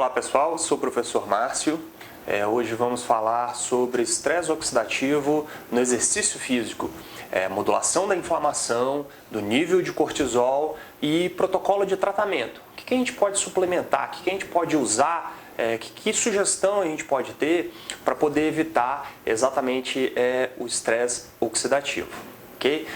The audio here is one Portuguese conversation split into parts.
Olá pessoal, sou o professor Márcio. Hoje vamos falar sobre estresse oxidativo no exercício físico, modulação da inflamação, do nível de cortisol e protocolo de tratamento. O que a gente pode suplementar, o que a gente pode usar, que sugestão a gente pode ter para poder evitar exatamente o estresse oxidativo, ok?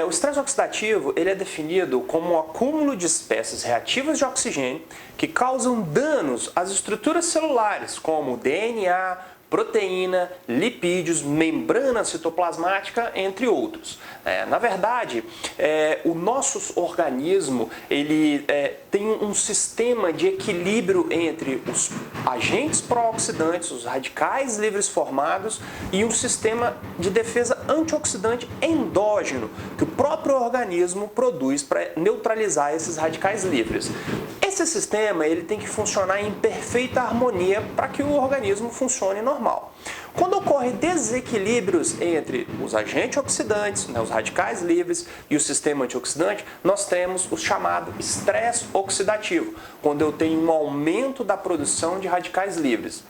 O estresse oxidativo ele é definido como um acúmulo de espécies reativas de oxigênio que causam danos às estruturas celulares, como DNA, proteína, lipídios, membrana citoplasmática, entre outros. Na verdade, o nosso organismo ele tem um sistema de equilíbrio entre os agentes pró-oxidantes, os radicais livres formados e um sistema de defesa antioxidante endógeno que o próprio organismo produz para neutralizar esses radicais livres. Esse sistema ele tem que funcionar em perfeita harmonia para que o organismo funcione normal. Quando ocorrem desequilíbrios entre os agentes oxidantes, os radicais livres e o sistema antioxidante, nós temos o chamado estresse oxidativo, quando eu tenho um aumento da produção de radicais livres.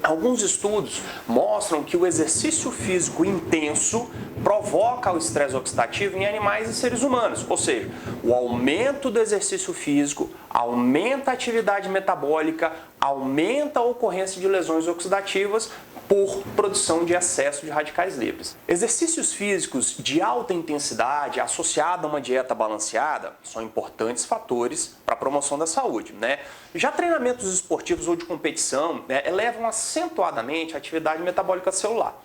Alguns estudos mostram que o exercício físico intenso provoca o estresse oxidativo em animais e seres humanos, ou seja, o aumento do exercício físico aumenta a atividade metabólica, aumenta a ocorrência de lesões oxidativas por produção de excesso de radicais livres. Exercícios físicos de alta intensidade associados a uma dieta balanceada são importantes fatores para a promoção da saúde, Já treinamentos esportivos ou de competição elevam acentuadamente a atividade metabólica celular.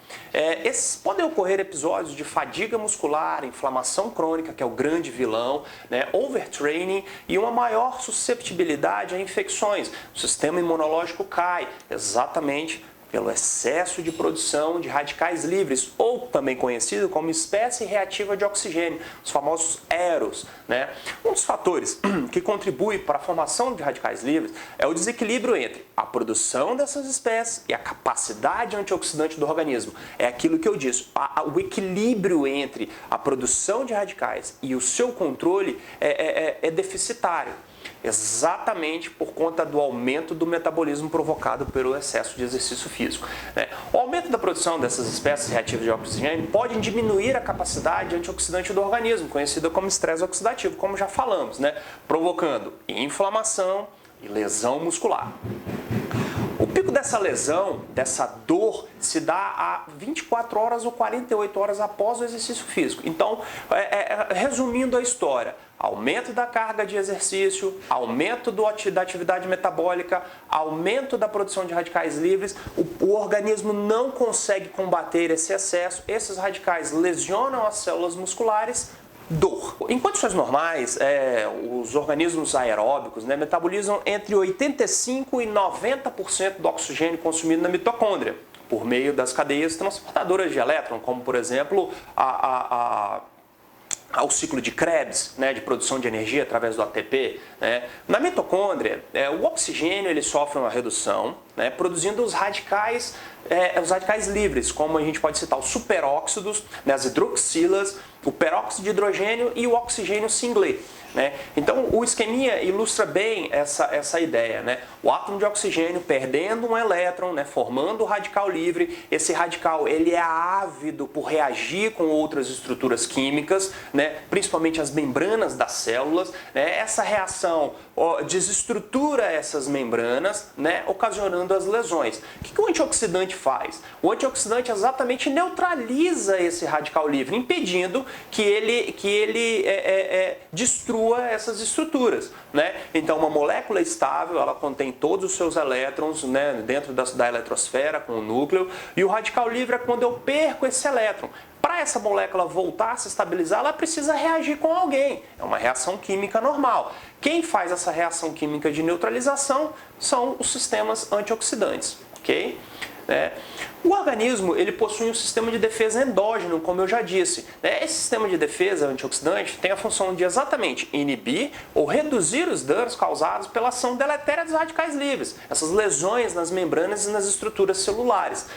Podem ocorrer episódios de fadiga muscular, inflamação crônica, que é o grande vilão, overtraining e uma maior susceptibilidade a infecções. O sistema imunológico cai exatamente pelo excesso de produção de radicais livres, ou também conhecido como espécie reativa de oxigênio, os famosos EROs. Um dos fatores que contribui para a formação de radicais livres é o desequilíbrio entre a produção dessas espécies e a capacidade antioxidante do organismo. É aquilo que eu disse, o equilíbrio entre a produção de radicais e o seu controle é deficitário. Exatamente por conta do aumento do metabolismo provocado pelo excesso de exercício físico. O aumento da produção dessas espécies reativas de oxigênio pode diminuir a capacidade antioxidante do organismo, conhecida como estresse oxidativo, como já falamos, provocando inflamação e lesão muscular. O pico dessa lesão, dessa dor, se dá a 24 horas ou 48 horas após o exercício físico. Então, resumindo a história, aumento da carga de exercício, aumento da atividade metabólica, aumento da produção de radicais livres, o organismo não consegue combater esse excesso, esses radicais lesionam as células musculares, dor. Em condições normais, os organismos aeróbicos metabolizam entre 85% e 90% do oxigênio consumido na mitocôndria, por meio das cadeias transportadoras de elétron, como por exemplo ao ciclo de Krebs, de produção de energia através do ATP. Na mitocôndria, o oxigênio ele sofre uma redução, produzindo os radicais livres, como a gente pode citar os superóxidos, as hidroxilas, o peróxido de hidrogênio e o oxigênio singlet. Então, o esqueminha ilustra bem essa ideia. O átomo de oxigênio perdendo um elétron, formando o radical livre. Esse radical ele é ávido por reagir com outras estruturas químicas, principalmente as membranas das células. Essa reação desestrutura essas membranas, ocasionando as lesões. O que o antioxidante faz? O antioxidante exatamente neutraliza esse radical livre, impedindo que ele destrua essas estruturas. Então, uma molécula estável, ela contém todos os seus elétrons dentro da eletrosfera, com o núcleo, e o radical livre é quando eu perco esse elétron. Para essa molécula voltar a se estabilizar, ela precisa reagir com alguém. É uma reação química normal. Quem faz essa reação química de neutralização são os sistemas antioxidantes. Ok? O organismo ele possui um sistema de defesa endógeno, como eu já disse. Esse sistema de defesa antioxidante tem a função de exatamente inibir ou reduzir os danos causados pela ação deletéria dos radicais livres, essas lesões nas membranas e nas estruturas celulares.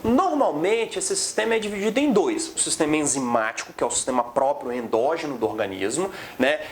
Normalmente, esse sistema é dividido em dois. O sistema enzimático, que é o sistema próprio endógeno do organismo,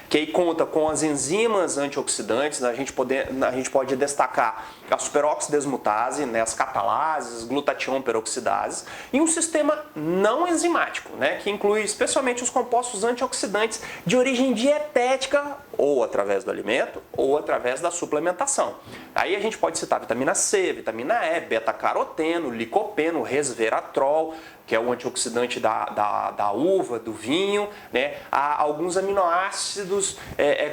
que aí conta com as enzimas antioxidantes. A gente pode destacar a superoxidesmutase, as catalases, glutatião peroxidase, e um sistema não enzimático, que inclui especialmente os compostos antioxidantes de origem dietética, ou através do alimento, ou através da suplementação. Aí a gente pode citar vitamina C, vitamina E, beta-caroteno, licopeno, resveratrol, que é o antioxidante da uva, do vinho, há alguns aminoácidos,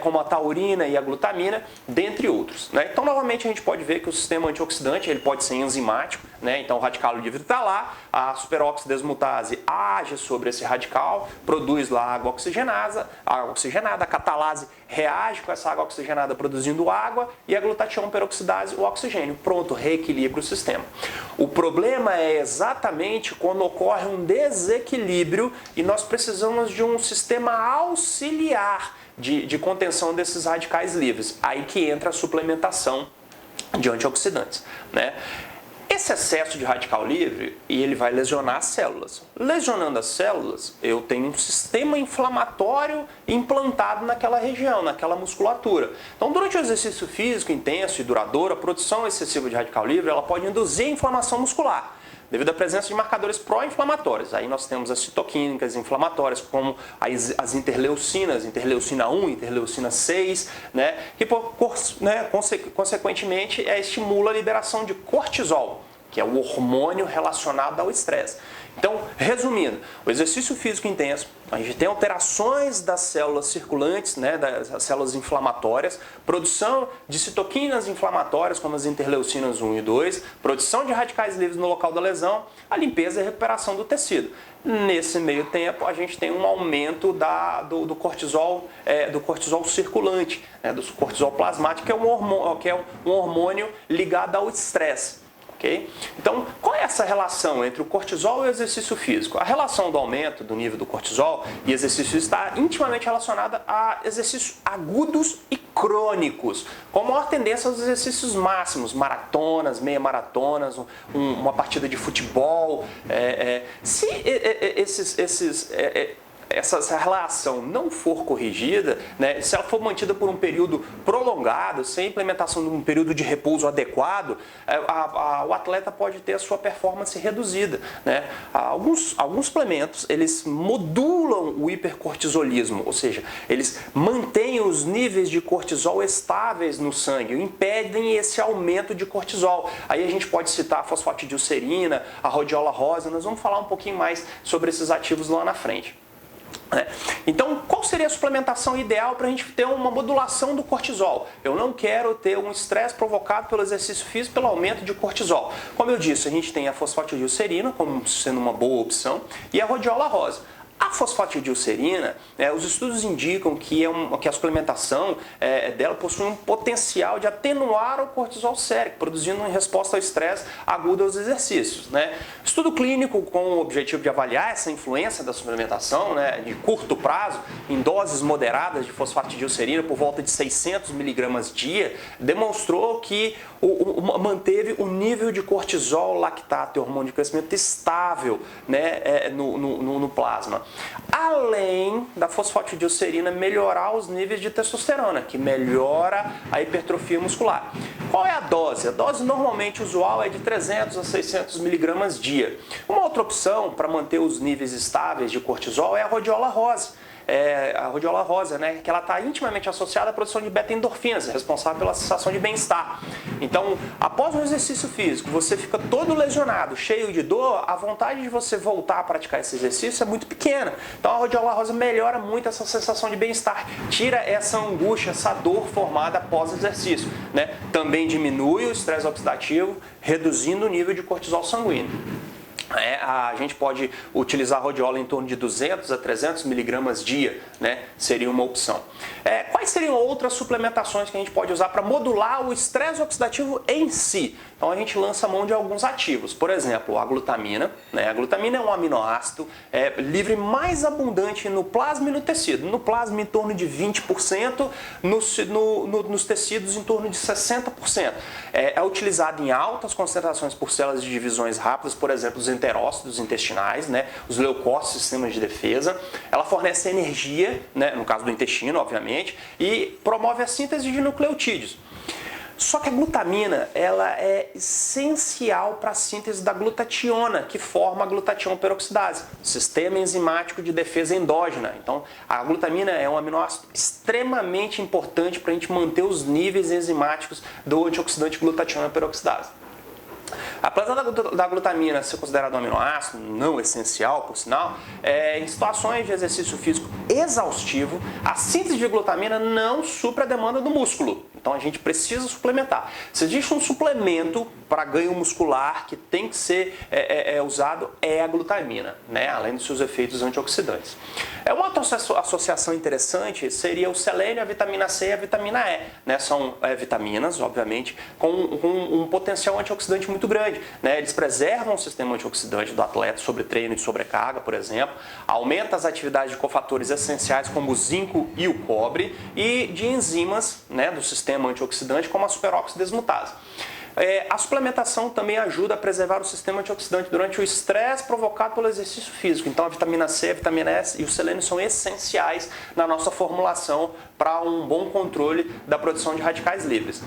como a taurina e a glutamina, dentre outros. Então, novamente, a gente pode ver que o sistema antioxidante ele pode ser enzimático, então o radical livre está lá, a superoxidesmutase age sobre esse radical, produz lá água oxigenada, a catalase reage com essa água oxigenada produzindo água e a glutatião peroxidase o oxigênio. Pronto, reequilibra o sistema. O problema é exatamente quando ocorre um desequilíbrio e nós precisamos de um sistema auxiliar de contenção desses radicais livres. Aí que entra a suplementação de antioxidantes. Esse excesso de radical livre, ele vai lesionar as células. Lesionando as células, eu tenho um sistema inflamatório implantado naquela região, naquela musculatura. Então, durante o exercício físico intenso e duradouro, a produção excessiva de radical livre ela pode induzir a inflamação muscular, devido à presença de marcadores pró-inflamatórios. Aí nós temos as citoquímicas inflamatórias, como as interleucinas, interleucina 1, interleucina 6, que consequentemente estimula a liberação de cortisol, que é o hormônio relacionado ao estresse. Então, resumindo, o exercício físico intenso, a gente tem alterações das células circulantes, das células inflamatórias, produção de citoquinas inflamatórias, como as interleucinas 1 e 2, produção de radicais livres no local da lesão, a limpeza e a recuperação do tecido. Nesse meio tempo, a gente tem um aumento do cortisol circulante, do cortisol plasmático, que é um hormônio ligado ao estresse. Okay? Então, qual é essa relação entre o cortisol e o exercício físico? A relação do aumento do nível do cortisol e exercício físico está intimamente relacionada a exercícios agudos e crônicos, com maior tendência aos exercícios máximos, maratonas, meia maratonas, uma partida de futebol. Se essa relação não for corrigida, se ela for mantida por um período prolongado, sem implementação de um período de repouso adequado, o atleta pode ter a sua performance reduzida. Alguns suplementos, eles modulam o hipercortisolismo, ou seja, eles mantêm os níveis de cortisol estáveis no sangue, impedem esse aumento de cortisol. Aí a gente pode citar a fosfatidilcerina, a rhodiola rosa, nós vamos falar um pouquinho mais sobre esses ativos lá na frente. Então, qual seria a suplementação ideal para a gente ter uma modulação do cortisol? Eu não quero ter um estresse provocado pelo exercício físico, pelo aumento de cortisol. Como eu disse, a gente tem a fosfatidilcerina como sendo uma boa opção e a rhodiola rosa. A fosfatidilcerina, os estudos indicam que a suplementação dela possui um potencial de atenuar o cortisol sérico, produzindo uma resposta ao estresse agudo aos exercícios. Estudo clínico com o objetivo de avaliar essa influência da suplementação de curto prazo, em doses moderadas de fosfatidilcerina por volta de 600 mg dia, demonstrou que manteve o nível de cortisol, lactato e hormônio de crescimento estável no plasma. Além da fosfatidilcerina melhorar os níveis de testosterona, que melhora a hipertrofia muscular. Qual é a dose? A dose normalmente usual é de 300 a 600 mg dia. Uma outra opção para manter os níveis estáveis de cortisol é a rhodiola rosa. A rhodiola rosa, que ela está intimamente associada à produção de beta-endorfinas, responsável pela sensação de bem-estar. Então, após um exercício físico, você fica todo lesionado, cheio de dor, a vontade de você voltar a praticar esse exercício é muito pequena. Então, a rhodiola rosa melhora muito essa sensação de bem-estar, tira essa angústia, essa dor formada após o exercício. Também diminui o estresse oxidativo, reduzindo o nível de cortisol sanguíneo. A gente pode utilizar a rodiola em torno de 200 a 300 miligramas dia, né? Seria uma opção. Quais seriam outras suplementações que a gente pode usar para modular o estresse oxidativo em si? Então a gente lança mão de alguns ativos, por exemplo, a glutamina, né? A glutamina é um aminoácido livre mais abundante no plasma e no tecido. No plasma em torno de 20%, nos tecidos em torno de 60%. É utilizado em altas concentrações por células de divisões rápidas, por exemplo, os enterócitos intestinais, né? Os leucócitos, sistemas de defesa. Ela fornece energia, né? No caso do intestino, obviamente, e promove a síntese de nucleotídeos. Só que a glutamina, ela é essencial para a síntese da glutationa, que forma a glutatião peroxidase, sistema enzimático de defesa endógena. Então, a glutamina é um aminoácido extremamente importante para a gente manter os níveis enzimáticos do antioxidante glutationa peroxidase. Apesar da glutamina ser considerada um aminoácido não essencial, por sinal, em situações de exercício físico exaustivo, a síntese de glutamina não supre a demanda do músculo. Então a gente precisa suplementar. Se existe um suplemento para ganho muscular que tem que ser usado, é a glutamina, né? Além dos seus efeitos antioxidantes. Uma outra associação interessante seria o selênio, a vitamina C e a vitamina E, né? São vitaminas, obviamente, com um potencial antioxidante muito grande, né? Eles preservam o sistema antioxidante do atleta sobre treino de sobrecarga, por exemplo, aumenta as atividades de cofatores essenciais como o zinco e o cobre e de enzimas, né, do sistema antioxidante como a superoxidesmutase. A suplementação também ajuda a preservar o sistema antioxidante durante o estresse provocado pelo exercício físico. Então a vitamina C, a vitamina E e o selênio são essenciais na nossa formulação para um bom controle da produção de radicais livres.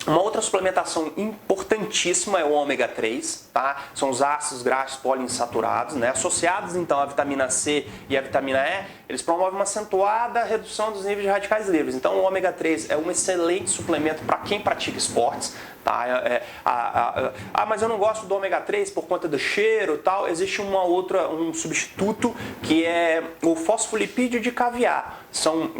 Uma outra suplementação importantíssima é o ômega 3, tá? São os ácidos graxos poliinsaturados, né? Associados então à vitamina C e à vitamina E, eles promovem uma acentuada redução dos níveis de radicais livres. Então o ômega 3 é um excelente suplemento para quem pratica esportes, tá? Mas eu não gosto do ômega 3 por conta do cheiro e tal. Existe um substituto que é o fosfolipídio de caviar. São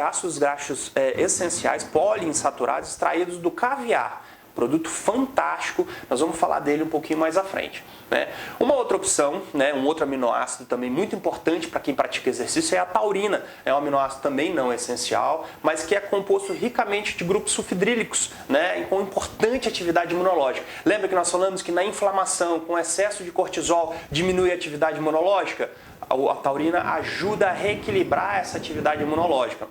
ácidos graxos essenciais poliinsaturados extraídos do caviar. Produto fantástico, nós vamos falar dele um pouquinho mais à frente, né? Uma outra opção, né, um outro aminoácido também muito importante para quem pratica exercício é a taurina. É um aminoácido também não essencial, mas que é composto ricamente de grupos sulfidrílicos, né, e com importante atividade imunológica. Lembra que nós falamos que na inflamação, com excesso de cortisol, diminui a atividade imunológica? A taurina ajuda a reequilibrar essa atividade imunológica.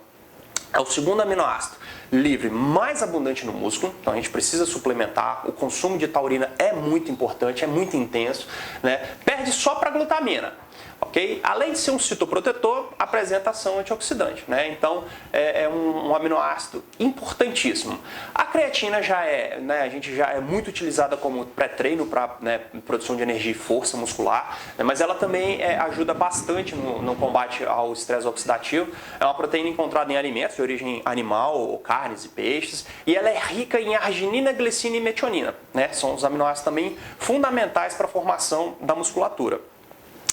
É o segundo aminoácido livre mais abundante no músculo, então a gente precisa suplementar. O consumo de taurina é muito importante, é muito intenso, né? Perde só para a glutamina. Okay? Além de ser um citoprotetor, apresenta ação antioxidante, né? Então é um aminoácido importantíssimo. A creatina a gente já é muito utilizada como pré-treino para, né, produção de energia e força muscular, né? Mas ela também ajuda bastante no combate ao estresse oxidativo. É uma proteína encontrada em alimentos de origem animal, carnes e peixes, e ela é rica em arginina, glicina e metionina, né? São os aminoácidos também fundamentais para a formação da musculatura.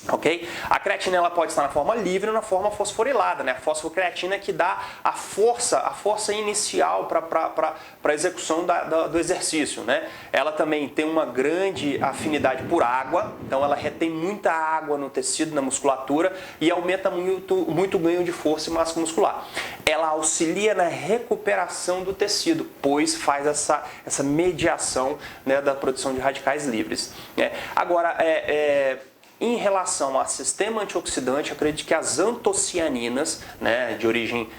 Okay? A creatina ela pode estar na forma livre ou na forma fosforilada, né? A fosfocreatina que dá a força inicial para a execução do exercício, né? Ela também tem uma grande afinidade por água, então ela retém muita água no tecido, na musculatura e aumenta muito o ganho de força e massa muscular. Ela auxilia na recuperação do tecido, pois faz essa mediação, né, da produção de radicais livres, né? Agora, em relação ao sistema antioxidante, eu acredito que as antocianinas, né, de origem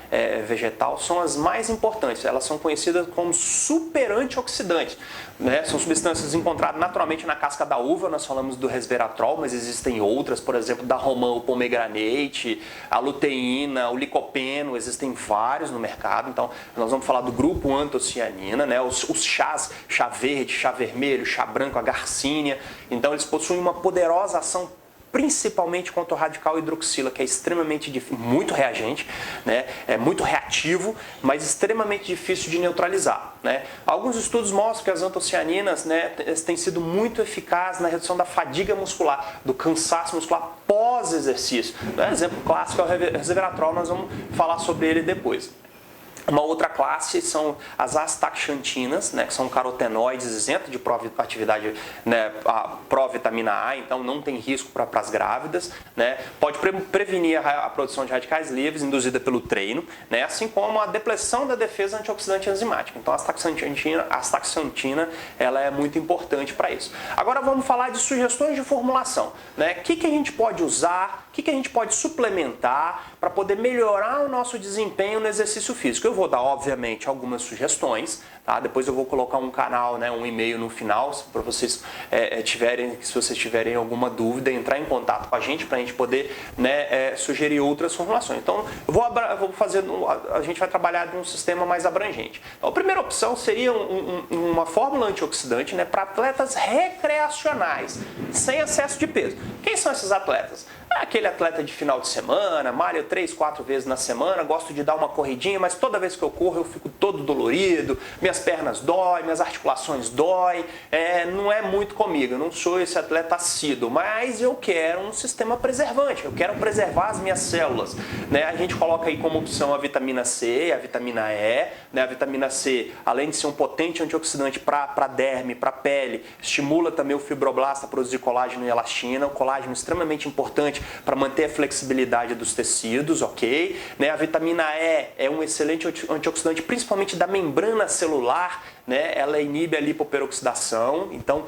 vegetal, são as mais importantes. Elas são conhecidas como super antioxidantes, né? São substâncias encontradas naturalmente na casca da uva. Nós falamos do resveratrol, mas existem outras, por exemplo, da romã, o pomegranate, a luteína, o licopeno, existem vários no mercado. Então, nós vamos falar do grupo antocianina, né? Os chás, chá verde, chá vermelho, chá branco, a garcínia. Então, eles possuem uma poderosa ação principalmente contra o radical hidroxila, que é extremamente difícil, muito reagente, né? É muito reativo, mas extremamente difícil de neutralizar, né? Alguns estudos mostram que as antocianinas, né, têm sido muito eficazes na redução da fadiga muscular, do cansaço muscular pós-exercício. Um exemplo clássico é o resveratrol, nós vamos falar sobre ele depois. Uma outra classe são as astaxantinas, né, que são carotenoides isentos de atividade, né, a provitamina A, então não tem risco para as grávidas, né, pode prevenir a produção de radicais livres induzida pelo treino, né, assim como a depressão da defesa antioxidante enzimática. Então a astaxantina ela é muito importante para isso. Agora vamos falar de sugestões de formulação, né, o que a gente pode usar, o que a gente pode suplementar para poder melhorar o nosso desempenho no exercício físico. Eu vou dar, obviamente, algumas sugestões, tá? Depois eu vou colocar um canal, né, um e-mail no final, para vocês se vocês tiverem alguma dúvida, entrar em contato com a gente para a gente poder, né, sugerir outras formulações. Então, a gente vai trabalhar de um sistema mais abrangente. Então, a primeira opção seria uma fórmula antioxidante, né, para atletas recreacionais, sem excesso de peso. Quem são esses atletas? Aquele atleta de final de semana, malha 3, 4 vezes na semana, gosto de dar uma corridinha, mas toda vez que eu corro eu fico todo dolorido, minhas pernas doem, minhas articulações doem, não é muito comigo, eu não sou esse atleta assíduo, mas eu quero um sistema preservante, eu quero preservar as minhas células, né? A gente coloca aí como opção a vitamina C, a vitamina E, né? A vitamina C, além de ser um potente antioxidante para derme, para pele, estimula também o fibroblasto a produzir colágeno e elastina, o colágeno é extremamente importante para manter a flexibilidade dos tecidos, ok? Né? A vitamina E é um excelente antioxidante, principalmente da membrana celular, né? Ela inibe a lipoperoxidação, então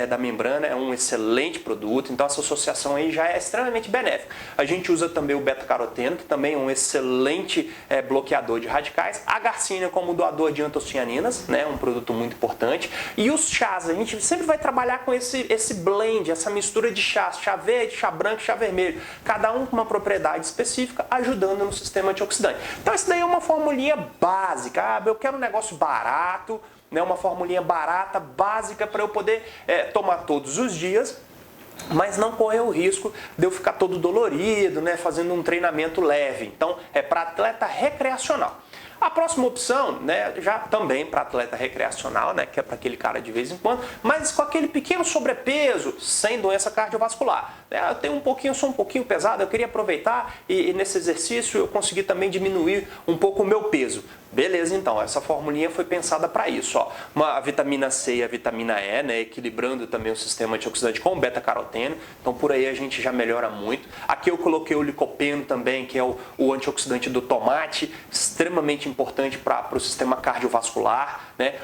da membrana, é um excelente produto, então essa associação aí já é extremamente benéfica. A gente usa também o beta-caroteno, que também é um excelente bloqueador de radicais, a garcina como doador de antocianinas, né? Um produto muito importante, e os chás, a gente sempre vai trabalhar com esse blend, essa mistura de chás, chá verde, chá branco, chá vermelho, cada um com uma propriedade específica, ajudando no sistema antioxidante. Então isso daí é uma formulinha básica, eu quero um negócio barato, né, uma formulinha barata, básica, para eu poder tomar todos os dias, mas não correr o risco de eu ficar todo dolorido, né, fazendo um treinamento leve. Então é para atleta recreacional. A próxima opção, né, já também para atleta recreacional, né, que é para aquele cara de vez em quando, mas com aquele pequeno sobrepeso, sem doença cardiovascular. Eu sou um pouquinho pesado, eu queria aproveitar e nesse exercício eu consegui também diminuir um pouco o meu peso. Beleza, então, essa formulinha foi pensada para isso, ó. A vitamina C e a vitamina E, né, equilibrando também o sistema antioxidante com o beta-caroteno, então por aí a gente já melhora muito. Aqui eu coloquei o licopeno também, que é o antioxidante do tomate, extremamente importante para o sistema cardiovascular, né.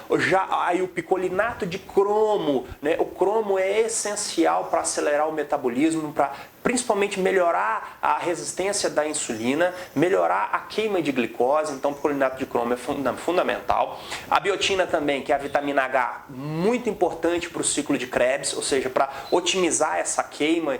Aí o picolinato de cromo, né, o cromo é essencial para acelerar o metabolismo, para principalmente melhorar a resistência da insulina, melhorar a queima de glicose, então o picolinato de cromo é fundamental. A biotina também, que é a vitamina H, muito importante para o ciclo de Krebs, ou seja, para otimizar essa queima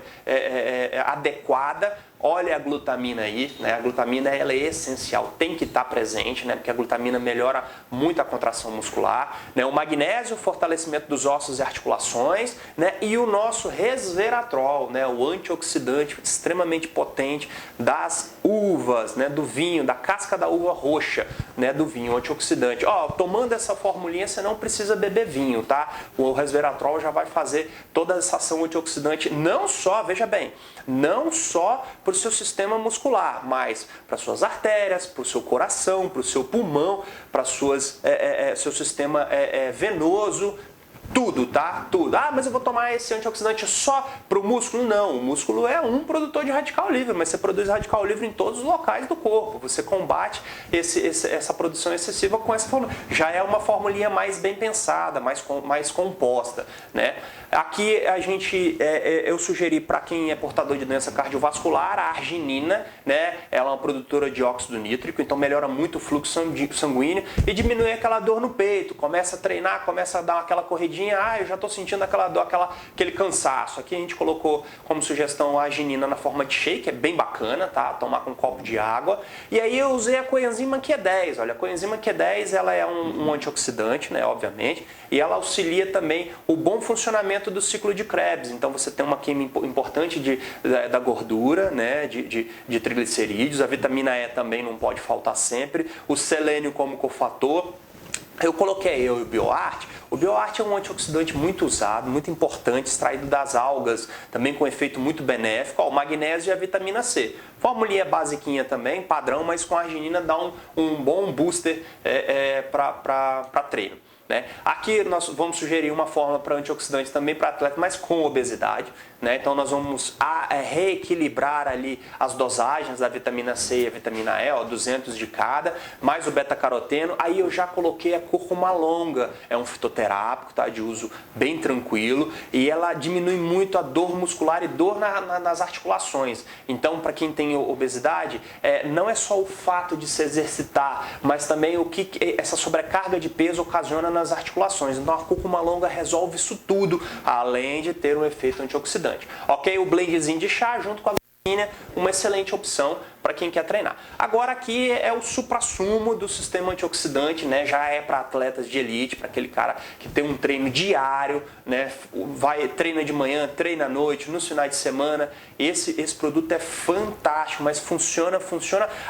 adequada. Olha a glutamina aí, né? A glutamina ela é essencial, tem que estar presente, né? Porque a glutamina melhora muito a contração muscular, né? O magnésio, o fortalecimento dos ossos e articulações, né? E o nosso resveratrol, né? O antioxidante extremamente potente das uvas, né? Do vinho, da casca da uva roxa, né? Do vinho antioxidante. Tomando essa formulinha, você não precisa beber vinho, tá? O resveratrol já vai fazer toda essa ação antioxidante, não só, veja bem, não só para o seu sistema muscular, mas para suas artérias, para o seu coração, para o seu pulmão, para seu sistema venoso, tudo, tá? Tudo. Mas eu vou tomar esse antioxidante só para o músculo? Não, o músculo é um produtor de radical livre, mas você produz radical livre em todos os locais do corpo. Você combate essa produção excessiva com essa fórmula. Já é uma formulinha mais bem pensada, mais composta, né? Aqui eu sugeri para quem é portador de doença cardiovascular a arginina, né? Ela é uma produtora de óxido nítrico, então melhora muito o fluxo sanguíneo e diminui aquela dor no peito. Começa a treinar, começa a dar aquela corridinha, eu já estou sentindo aquela dor, aquele cansaço. Aqui a gente colocou como sugestão a arginina na forma de shake, é bem bacana, tá? Tomar com um copo de água. E aí eu usei a coenzima Q10. Olha, a coenzima Q10 ela é um antioxidante, né? Obviamente, e ela auxilia também o bom funcionamento do ciclo de Krebs. Então você tem uma queima importante da gordura, né? de triglicerídeos. A vitamina E também não pode faltar sempre. O selênio como cofator. Eu coloquei o BioArt. O BioArt é um antioxidante muito usado, muito importante, extraído das algas, também com efeito muito benéfico, o magnésio e a vitamina C. Formulinha basiquinha também, padrão, mas com a arginina dá um bom booster para treino. Né? Aqui nós vamos sugerir uma fórmula para antioxidantes também para atleta, mas com obesidade. Né? Então nós vamos reequilibrar ali as dosagens da vitamina C e a vitamina E, 200 de cada, mais o beta-caroteno. Aí eu já coloquei a cúrcuma longa, é um fitoterápico, tá? De uso bem tranquilo, e ela diminui muito a dor muscular e dor nas articulações. Então, para quem tem obesidade, não é só o fato de se exercitar, mas também o que essa sobrecarga de peso ocasiona nas articulações. Então a cúrcuma longa resolve isso tudo, além de ter um efeito antioxidante. Ok? O blendzinho de chá junto com a vitamina, uma excelente opção para quem quer treinar. Agora aqui é o suprassumo do sistema antioxidante, né? Já é para atletas de elite, para aquele cara que tem um treino diário, né? Treina de manhã, treina à noite, nos finais de semana. Esse produto é fantástico, mas funciona.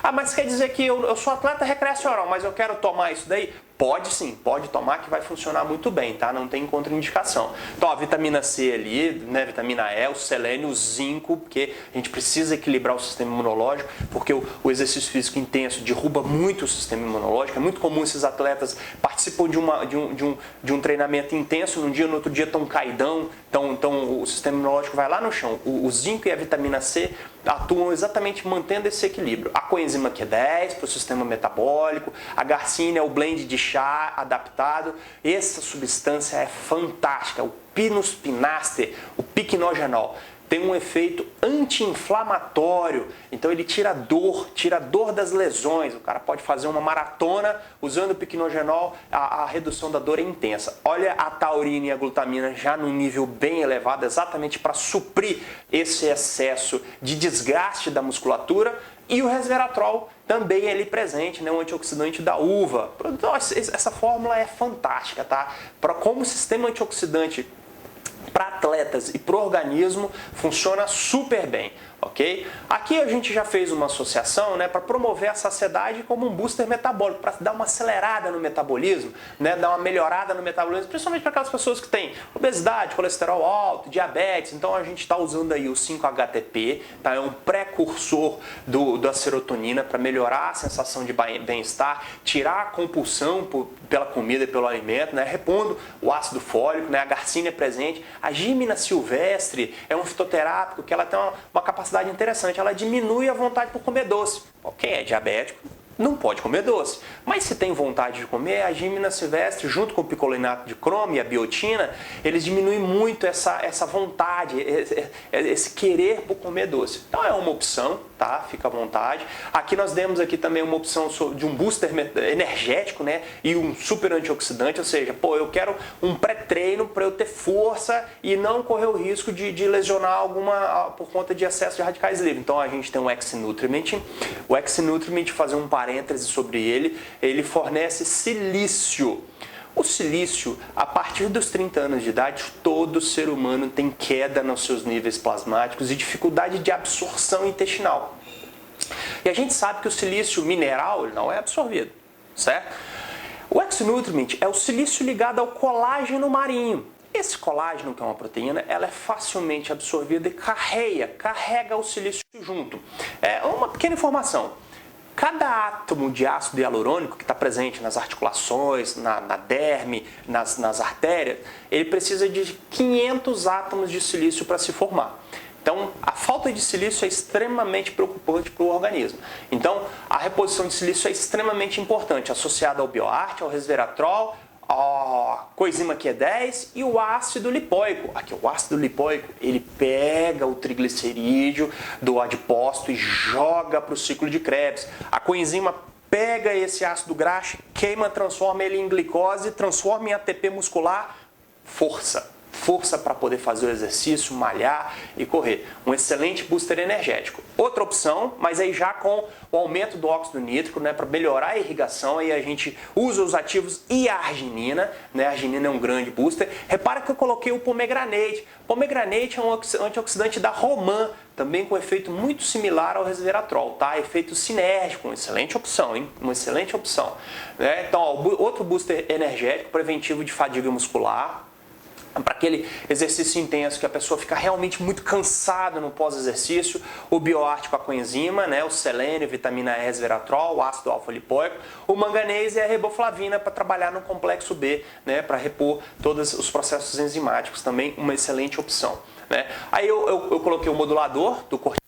Ah, mas quer dizer que eu sou atleta recreacional, mas eu quero tomar isso daí? Pode sim, pode tomar que vai funcionar muito bem, tá? Não tem contraindicação. Então a vitamina C ali, né? Vitamina E, o selênio, o zinco, porque a gente precisa equilibrar o sistema imunológico, porque o exercício físico intenso derruba muito o sistema imunológico. É muito comum esses atletas participam de um treinamento intenso, num dia, no outro dia estão caidão, então o sistema imunológico vai lá no chão. O zinco e a vitamina C atuam exatamente mantendo esse equilíbrio. A coenzima Q10 para o sistema metabólico, a garcina é o blend de chá adaptado. Essa substância é fantástica, o Pinus pinaster, o piquenogenol. Tem um efeito anti-inflamatório, então ele tira a dor das lesões. O cara pode fazer uma maratona usando o piquenogenol, a redução da dor é intensa. Olha a taurina e a glutamina já num nível bem elevado, exatamente para suprir esse excesso de desgaste da musculatura. E o resveratrol também é ali presente, né? Um antioxidante da uva. Essa fórmula é fantástica, tá? Como sistema antioxidante para atletas e para o organismo funciona super bem, ok? Aqui a gente já fez uma associação, né, para promover a saciedade como um booster metabólico, para dar uma acelerada no metabolismo, né, dar uma melhorada no metabolismo, principalmente para aquelas pessoas que têm obesidade, colesterol alto, diabetes. Então a gente está usando aí o 5-HTP, tá? É um precursor da serotonina para melhorar a sensação de bem-estar, tirar a compulsão pela comida e pelo alimento, né, repondo o ácido fólico, né, a garcina é presente. A gímina silvestre é um fitoterápico que ela tem uma capacidade interessante, ela diminui a vontade por comer doce. Quem é diabético não pode comer doce, mas se tem vontade de comer, a gímina silvestre junto com o picolinato de cromo e a biotina, eles diminuem muito essa vontade, esse querer por comer doce. Então é uma opção, tá? Fica à vontade. Aqui nós demos aqui também uma opção de um booster energético, né? E um super antioxidante, ou seja, eu quero um pré-treino para eu ter força e não correr o risco de lesionar alguma por conta de excesso de radicais livres. Então a gente tem um X-Nutriment. O X-Nutriment, fazer um parêntese sobre ele fornece silício. O silício, a partir dos 30 anos de idade, todo ser humano tem queda nos seus níveis plasmáticos e dificuldade de absorção intestinal. E a gente sabe que o silício mineral ele não é absorvido, certo? O X-Nutriment é o silício ligado ao colágeno marinho. Esse colágeno, que é uma proteína, ela é facilmente absorvida e carrega o silício junto. É uma pequena informação. Cada átomo de ácido hialurônico que está presente nas articulações, na derme, nas artérias, ele precisa de 500 átomos de silício para se formar. Então, a falta de silício é extremamente preocupante para o organismo. Então, a reposição de silício é extremamente importante, associada ao BioArt, ao resveratrol, a coenzima Q10 e o ácido lipoico. Aqui o ácido lipoico, ele pega o triglicerídeo do adipócito e joga para o ciclo de Krebs. A coenzima pega esse ácido graxo, queima, transforma ele em glicose, transforma em ATP muscular, força. força para poder fazer o exercício, malhar e correr. Um excelente booster energético. Outra opção, mas aí já com o aumento do óxido nítrico, né, para melhorar a irrigação, aí a gente usa os ativos e a arginina, né? A arginina é um grande booster. Repara que eu coloquei o pomegranate. Pomegranate é um antioxidante da Roman, também com efeito muito similar ao resveratrol, tá? Efeito sinérgico, uma excelente opção, hein? Uma excelente opção. Né? Então, ó, outro booster energético, preventivo de fadiga muscular, para aquele exercício intenso que a pessoa fica realmente muito cansada no pós-exercício, o bioarte com a coenzima, né, o selênio, vitamina E, resveratrol, o ácido alfa-lipoico, o manganês e a riboflavina para trabalhar no complexo B, né, para repor todos os processos enzimáticos, também uma excelente opção. Né? Aí eu coloquei o modulador do cortisol,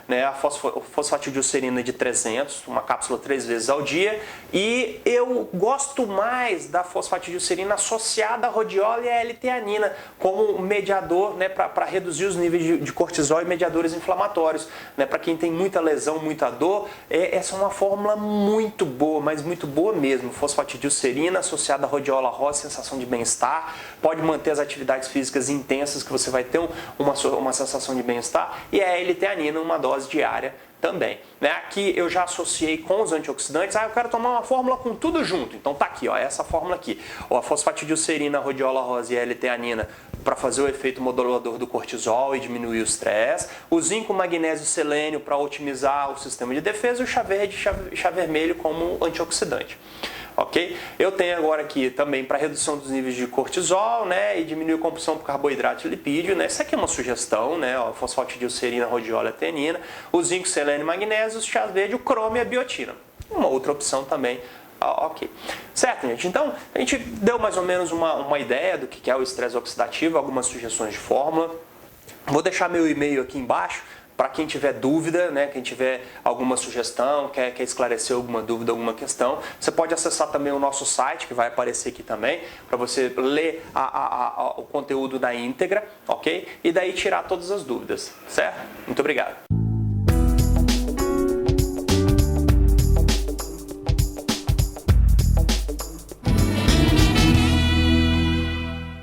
né, a fosfatidilcerina de 300, uma cápsula 3 vezes ao dia, e eu gosto mais da fosfatidilcerina associada à rodiola e à L-teanina como mediador, né, para reduzir os níveis de cortisol e mediadores inflamatórios. Né, para quem tem muita lesão, muita dor, essa é uma fórmula muito boa, mas muito boa mesmo. Fosfatidilcerina associada à rodiola rosa, sensação de bem-estar, pode manter as atividades físicas intensas que você vai ter uma sensação de bem-estar, e a L-teanina, uma dose diária também. Né? Aqui eu já associei com os antioxidantes, eu quero tomar uma fórmula com tudo junto, então tá aqui, ó, essa fórmula aqui, ó, a fosfatidilcerina, a rodiola rosa e a L-teanina para fazer o efeito modulador do cortisol e diminuir o estresse, o zinco, magnésio e selênio para otimizar o sistema de defesa e o chá verde e chá vermelho como antioxidante. Ok? Eu tenho agora aqui também para redução dos níveis de cortisol, né, e diminuir a compulsão por carboidrato e lipídio, né? Isso aqui é uma sugestão, né? Ó, fosfatidilcerina, rodiola e teanina, o zinco, selênio e magnésio, o chá verde, o cromo e a biotina. Uma outra opção também. Ok. Certo, gente? Então, a gente deu mais ou menos uma ideia do que é o estresse oxidativo, algumas sugestões de fórmula. Vou deixar meu e-mail aqui embaixo, para quem tiver dúvida, né, quem tiver alguma sugestão, quer esclarecer alguma dúvida, alguma questão, você pode acessar também o nosso site, que vai aparecer aqui também, para você ler o conteúdo na íntegra, ok? E daí tirar todas as dúvidas, certo? Muito obrigado.